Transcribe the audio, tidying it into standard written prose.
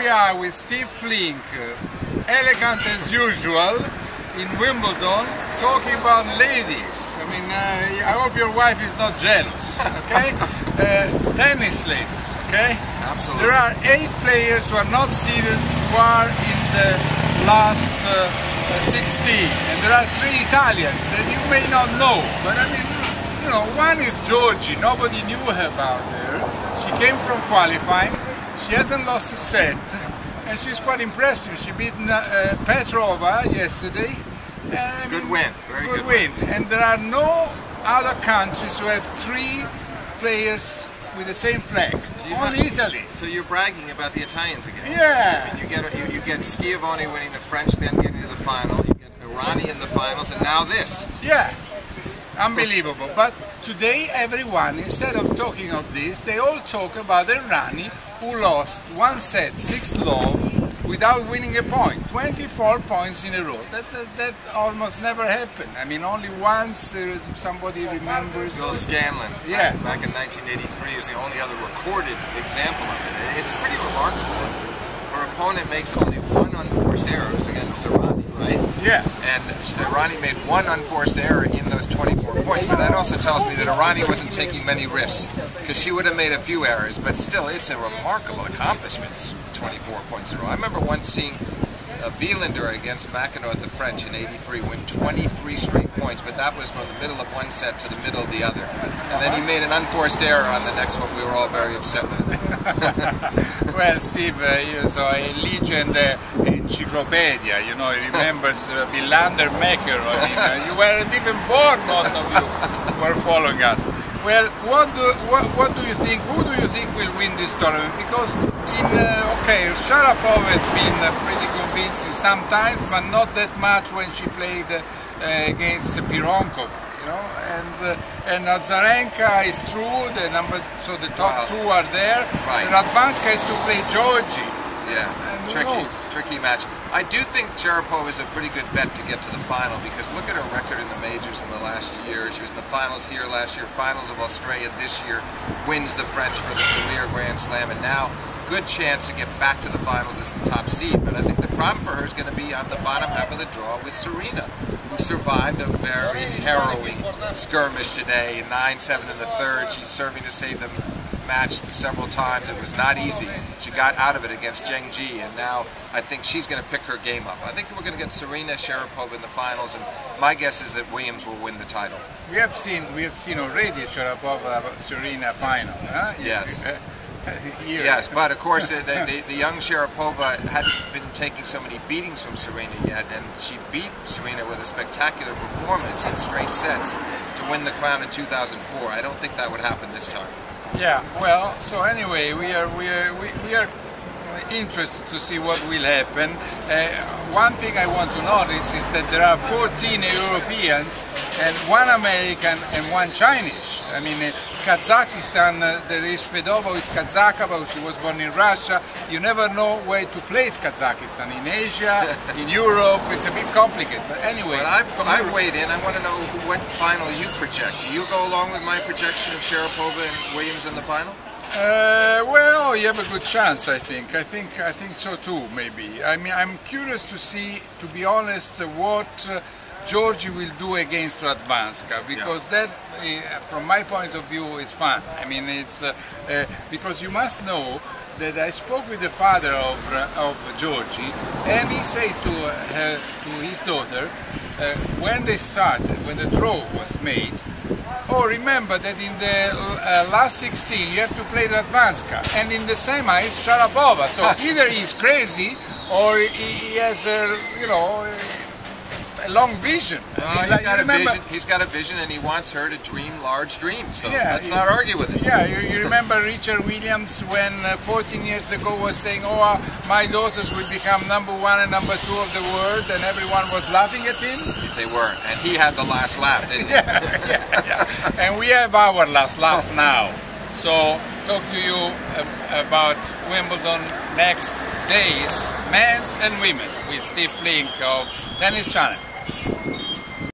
we are with Steve Flink, elegant as usual, in Wimbledon, talking about ladies. I mean, I hope your wife is not jealous, okay? Tennis ladies, okay? Absolutely. There are 8 players who are not seeded who are in the last 16, and there are 3 Italians that you may not know, but I mean, you know, one is Giorgi. Nobody knew about her. She came from qualifying. She hasn't lost a set, and she's quite impressive. She beat Petrova yesterday. It's a good win. Very good win. And there are no other countries who have 3 players with the same flag. Only Italy. So you're bragging about the Italians again. Yeah. I mean, you get Schiavone winning the French, then getting to the final. You get Irani in the finals, and now this. Yeah. Unbelievable. But today everyone, instead of talking of this, they all talk about Irani, who lost 1 set, 6-love, without winning a point. 24 points in a row. That almost never happened. I mean, only once somebody remembers. Bill Scanlon, yeah, back in 1983, is the only other recorded example of it. It's pretty remarkable. Her opponent makes only 1 unforced error against Irani, right? Yeah. And Irani made 1 unforced error in those 24 points, but that also tells me that Irani wasn't taking many risks, because she would have made a few errors, but still, it's a remarkable accomplishment, 24 points in a row. I remember once seeing Wimbledon against McEnroe at the French in '83 win 23 straight points, but that was from the middle of one set to the middle of the other. And then he made an unforced error on the next one. We were all very upset with him. Well, Steve, so a legend encyclopedia, you know, he remembers Wimbledon McEnroe. I mean, you weren't even born, most of you were following us. Well, what do you think? Who do you think will win this tournament? Because okay, Sharapova has been pretty convincing sometimes, but not that much when she played against Pironkova, you know. And Azarenka is true. So the top 2 are there. Right. And Radwanska has to play Giorgi. Yeah, tricky match. I do think Sharapova is a pretty good bet to get to the final, because look at her record in the majors in the last year. She was in the finals here last year, finals of Australia this year, wins the French for the premier Grand Slam, and now good chance to get back to the finals as the top seed. But I think the problem for her is going to be on the bottom half of the draw with Serena, who survived a very harrowing skirmish today, 9-7 in the third. She's serving to save them. Matched several times. It was not easy. She got out of it against Zheng Ji, and now I think she's going to pick her game up. I think we're going to get Serena, Sharapova in the finals, and my guess is that Williams will win the title. We have seen already Sharapova Serena final. Huh? Yes. Yes, but of course the young Sharapova hadn't been taking so many beatings from Serena yet, and she beat Serena with a spectacular performance in straight sets to win the crown in 2004. I don't think that would happen this time. Yeah, well, so anyway, we are interested to see what will happen. One thing I want to notice is that there are 14 Europeans and 1 American and 1 Chinese. I mean, Kazakhstan, there is Fedova, who is Kazakh, but she was born in Russia. You never know where to place Kazakhstan. In Asia, in Europe, it's a bit complicated. But anyway. But I've weighed in. I want to know what final you project. Do you go along with my projection of Sharapova and Williams in the final? Well, you have a good chance, I think. I think so too, maybe. I mean, I'm curious to see, to be honest, what Giorgi will do against Radwanska, because that, from my point of view, is fun. I mean, it's because you must know that I spoke with the father of Giorgi, and he said to his daughter, when they started, when the draw was made, oh, remember that in the last 16 you have to play Radwanska, and in the semis Sharapova. So either he's crazy or he has a long vision. He's got a vision, and he wants her to dream large dreams. So yeah, let's not argue with it. Yeah, you remember Richard Williams when 14 years ago was saying, "Oh, my daughters will become #1 and #2 of the world," and everyone was laughing at him. They were, and he had the last laugh, didn't he? Yeah. And we have our last laugh now. So talk to you about Wimbledon next days, men's and women, with Steve Flink of Tennis Channel.